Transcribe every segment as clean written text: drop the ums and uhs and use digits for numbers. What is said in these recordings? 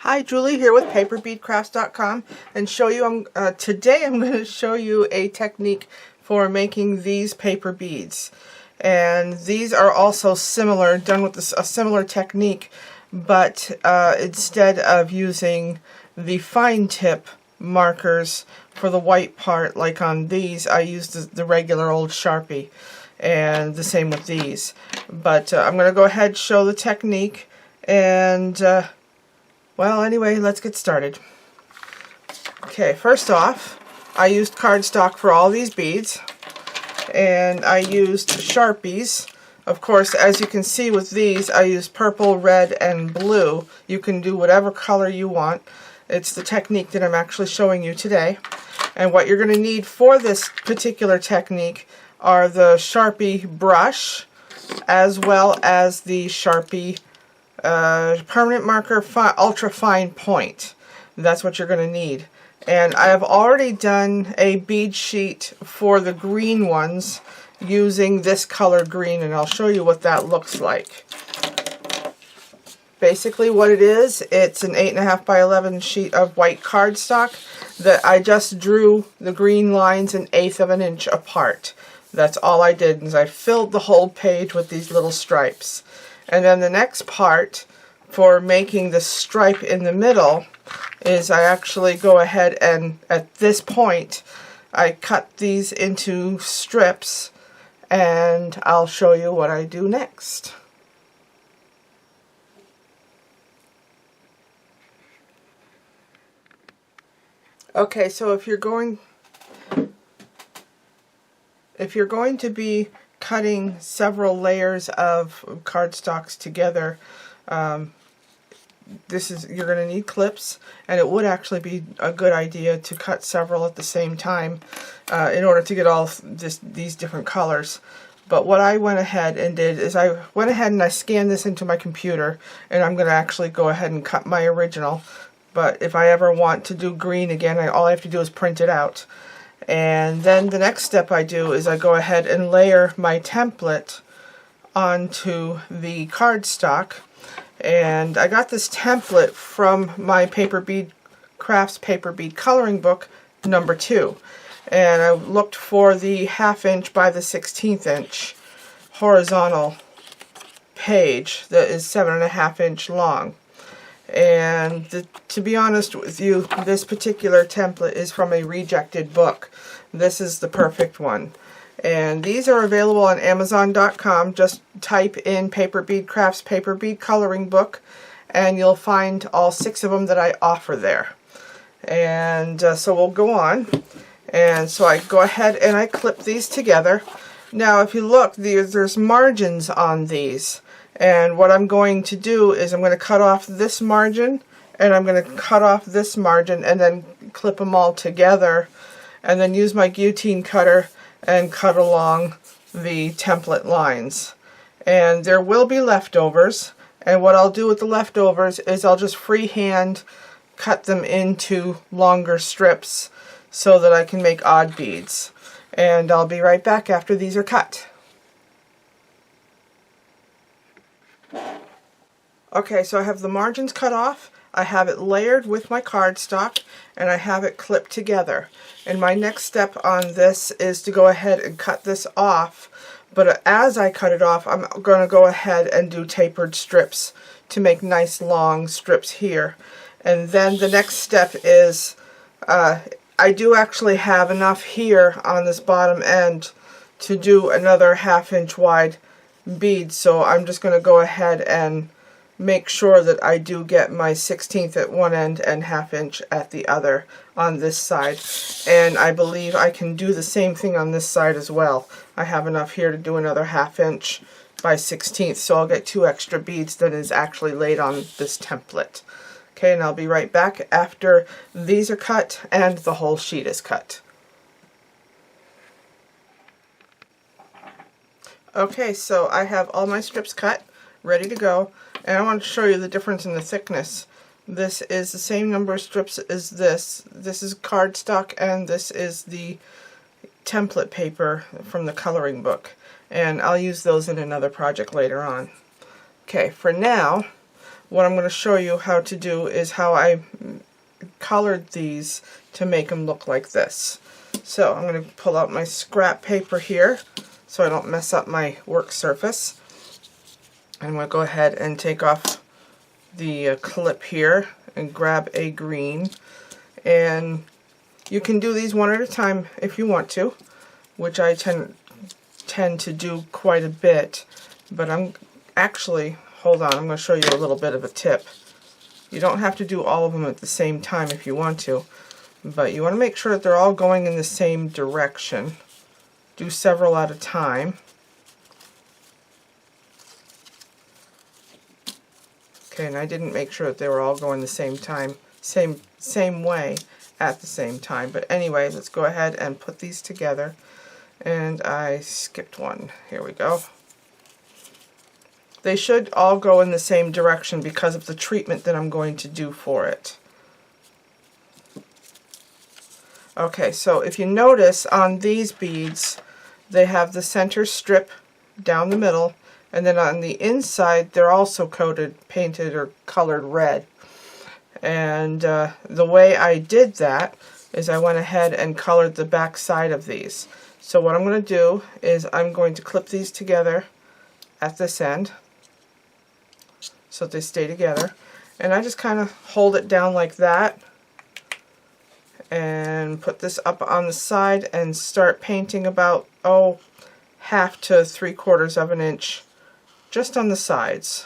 Hi, Julie here with paperbeadcrafts.com, and today I'm going to show you a technique for making these paper beads. And these are also similar, done with a similar technique, but instead of using the fine tip markers for the white part like on these, I used the regular old Sharpie, and the same with these. But I'm going to go ahead and show the technique, and well, anyway, let's get started. Okay, first off, I used cardstock for all these beads, and I used Sharpies. Of course, as you can see with these, I used purple, red, and blue. You can do whatever color you want. It's the technique that I'm actually showing you today. And what you're going to need for this particular technique are the Sharpie brush, as well as the Sharpie permanent marker ultra fine point. That's what you're going to need. And I have already done a bead sheet for the green ones using this color green, and I'll show you what that looks like. Basically what it is, it's an 8.5 by 11 sheet of white cardstock that I just drew the green lines 1/8 of an inch apart. That's all I did, is I filled the whole page with these little stripes. And then the next part for making the stripe in the middle is I actually go ahead and at this point I cut these into strips, and I'll show you what I do next. Okay, so if you're going to be cutting several layers of cardstocks together, you're going to need clips, and it would actually be a good idea to cut several at the same time in order to get all these different colors. But what I went ahead and did is I went ahead and I scanned this into my computer, and I'm going to actually go ahead and cut my original. But if I ever want to do green again, all I have to do is print it out. And then the next step I do is I go ahead and layer my template onto the cardstock. And I got this template from my Paper Bead Crafts Paper Bead Coloring Book number 2. And I looked for the 1/2 inch by the 1/16 inch horizontal page that is 7.5 inch long. And to be honest with you, this particular template is from a rejected book. This is the perfect one. And these are available on Amazon.com. Just type in Paper Bead Crafts Paper Bead Coloring Book, and you'll find all 6 of them that I offer there. And so we'll go on. And so I go ahead and I clip these together. Now if you look, there's margins on these. And what I'm going to do is I'm going to cut off this margin, and I'm going to cut off this margin, and then clip them all together, and then use my guillotine cutter and cut along the template lines. And there will be leftovers, and what I'll do with the leftovers is I'll just freehand cut them into longer strips so that I can make odd beads. And I'll be right back after these are cut. Okay, so I have the margins cut off, I have it layered with my cardstock, and I have it clipped together. And my next step on this is to go ahead and cut this off, but as I cut it off, I'm going to go ahead and do tapered strips to make nice long strips here. And then the next step is, I do actually have enough here on this bottom end to do another 1/2 inch wide bead, so I'm just going to go ahead and make sure that I do get my 1/16 at one end and 1/2 inch at the other on this side. And I believe I can do the same thing on this side as well. I have enough here to do another 1/2 inch by 1/16, so I'll get 2 extra beads that is actually laid on this template. Okay, and I'll be right back after these are cut and the whole sheet is cut. Okay, so I have all my strips cut, ready to go, and I want to show you the difference in the thickness. This is the same number of strips as this. This is cardstock, and this is the template paper from the coloring book. And I'll use those in another project later on. Okay, for now, what I'm going to show you how to do is how I colored these to make them look like this. So I'm going to pull out my scrap paper here so I don't mess up my work surface. I'm going to go ahead and take off the clip here and grab a green, and you can do these one at a time if you want to, which I tend to do quite a bit, but I'm actually, hold on, I'm going to show you a little bit of a tip. You don't have to do all of them at the same time if you want to, but you want to make sure that they're all going in the same direction. Do several at a time. Okay, and I didn't make sure that they were all going the same time, same way at the same time. But anyway, let's go ahead and put these together. And I skipped one. Here we go. They should all go in the same direction because of the treatment that I'm going to do for it. Okay, so if you notice on these beads, they have the center strip down the middle, and then on the inside they're also painted or colored red. And the way I did that is I went ahead and colored the back side of these. So what I'm going to do is I'm going to clip these together at this end so that they stay together, and I just kind of hold it down like that and put this up on the side and start painting about 1/2 to 3/4 of an inch just on the sides,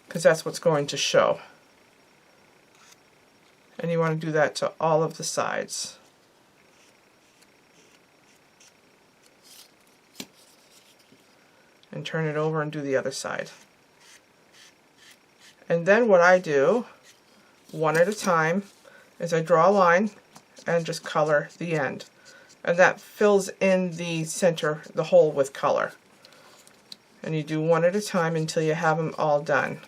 because that's what's going to show. And you want to do that to all of the sides. And turn it over and do the other side. And then what I do, one at a time, is I draw a line and just color the end. And that fills in the center, the hole, with color. And you do one at a time until you have them all done.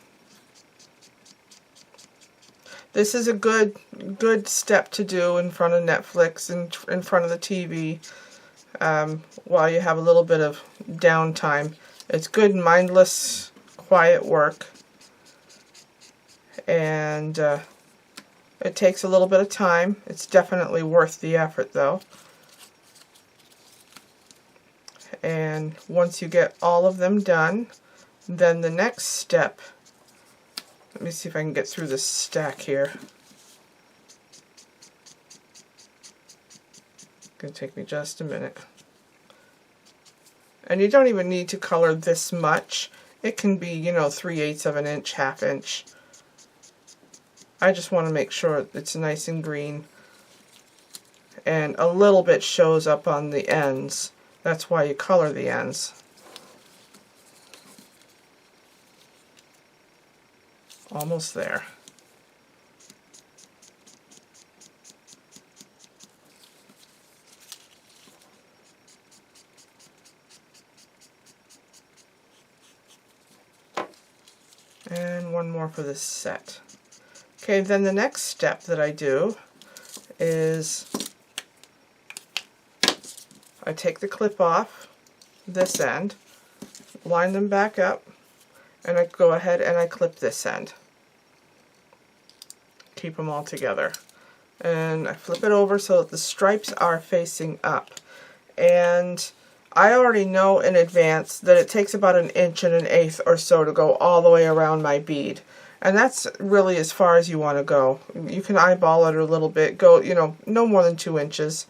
This is a good step to do in front of Netflix and in front of the TV while you have a little bit of downtime. It's good, mindless, quiet work, and it takes a little bit of time. It's definitely worth the effort, though. And once you get all of them done, then the next step, let me see if I can get through this stack here. It's going to take me just a minute. And you don't even need to color this much. It can be, 3/8 of an inch, 1/2 inch. I just want to make sure it's nice and green. And a little bit shows up on the ends. That's why you color the ends. Almost there. And one more for this set. Okay, then the next step that I do is I take the clip off this end, line them back up, and I go ahead and I clip this end. Keep them all together. And I flip it over so that the stripes are facing up. And I already know in advance that it takes about 1 1/8 inches or so to go all the way around my bead. And that's really as far as you want to go. You can eyeball it a little bit, go, no more than 2 inches,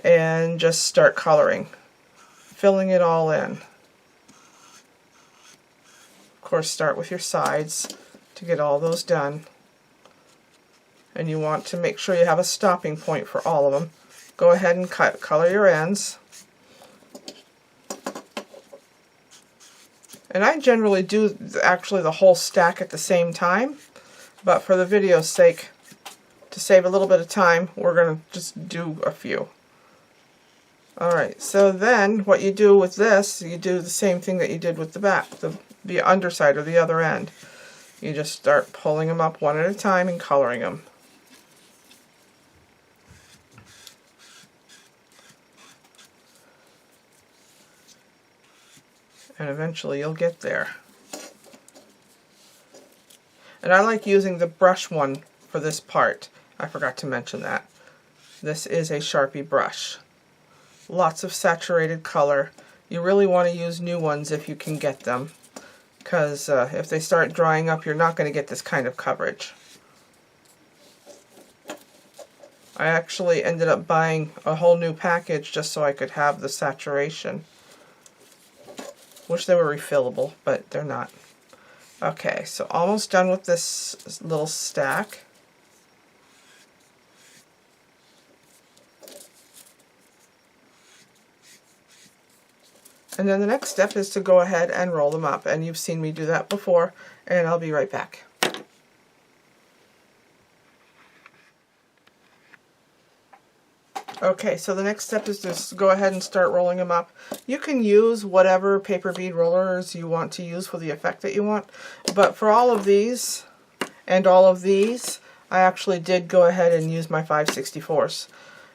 and just start coloring, filling it all in. Of course, start with your sides to get all those done. And you want to make sure you have a stopping point for all of them. Go ahead and color your ends. And I generally do actually the whole stack at the same time, but for the video's sake, to save a little bit of time, we're going to just do a few. Alright, so then what you do with this, you do the same thing that you did with the back, the underside or the other end. You just start pulling them up one at a time and coloring them. And eventually you'll get there. And I like using the brush one for this part. I forgot to mention that. This is a Sharpie brush. Lots of saturated color. You really want to use new ones if you can get them, because if they start drying up, you're not going to get this kind of coverage. I actually ended up buying a whole new package just so I could have the saturation. Wish they were refillable, but they're not. Okay, so almost done with this little stack. And then the next step is to go ahead and roll them up, and you've seen me do that before, and I'll be right back. Okay, so the next step is to go ahead and start rolling them up. You can use whatever paper bead rollers you want to use for the effect that you want, but for all of these and all of these, I actually did go ahead and use my 5/64.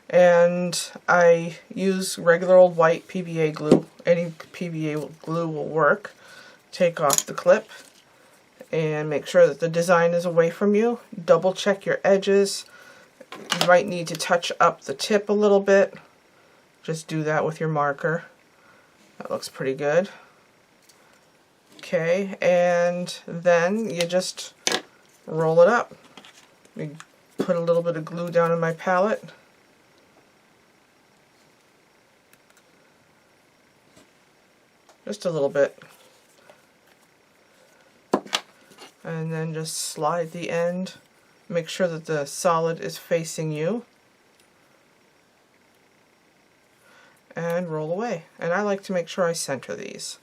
And I use regular old white PVA glue. Any PVA glue will work. Take off the clip and make sure that the design is away from you. Double check your edges. You might need to touch up the tip a little bit. Just do that with your marker. That looks pretty good. Okay, and then you just roll it up. We put a little bit of glue down in my palette. Just a little bit. And then just slide the end. Make sure that the solid is facing you. And roll away. And I like to make sure I center these.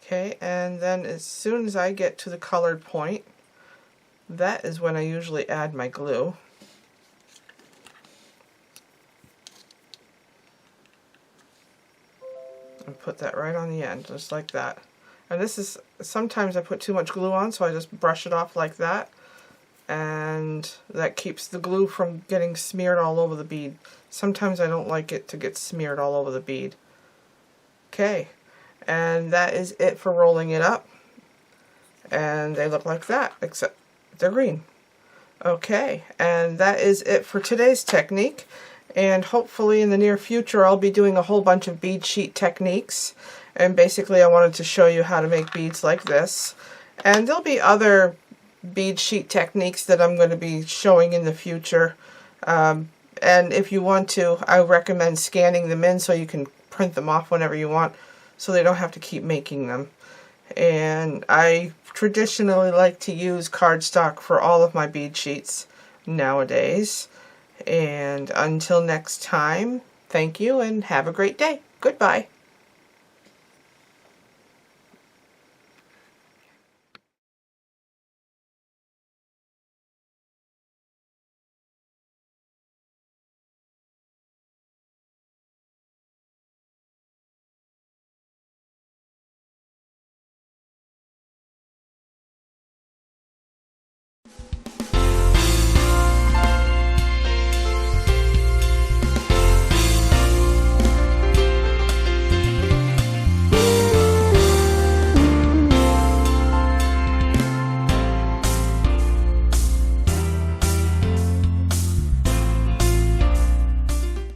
Okay, and then as soon as I get to the colored point, that is when I usually add my glue. And put that right on the end, just like that. And this is, sometimes I put too much glue on, so I just brush it off like that. And that keeps the glue from getting smeared all over the bead. Sometimes I don't like it to get smeared all over the bead. Okay. And that is it for rolling it up. And they look like that, except they're green. Okay, and that is it for today's technique. And hopefully in the near future I'll be doing a whole bunch of bead sheet techniques. And basically I wanted to show you how to make beads like this. And there'll be other bead sheet techniques that I'm going to be showing in the future. And if you want to, I recommend scanning them in so you can print them off whenever you want, so they don't have to keep making them. And I traditionally like to use cardstock for all of my bead sheets nowadays. And until next time, thank you and have a great day. Goodbye.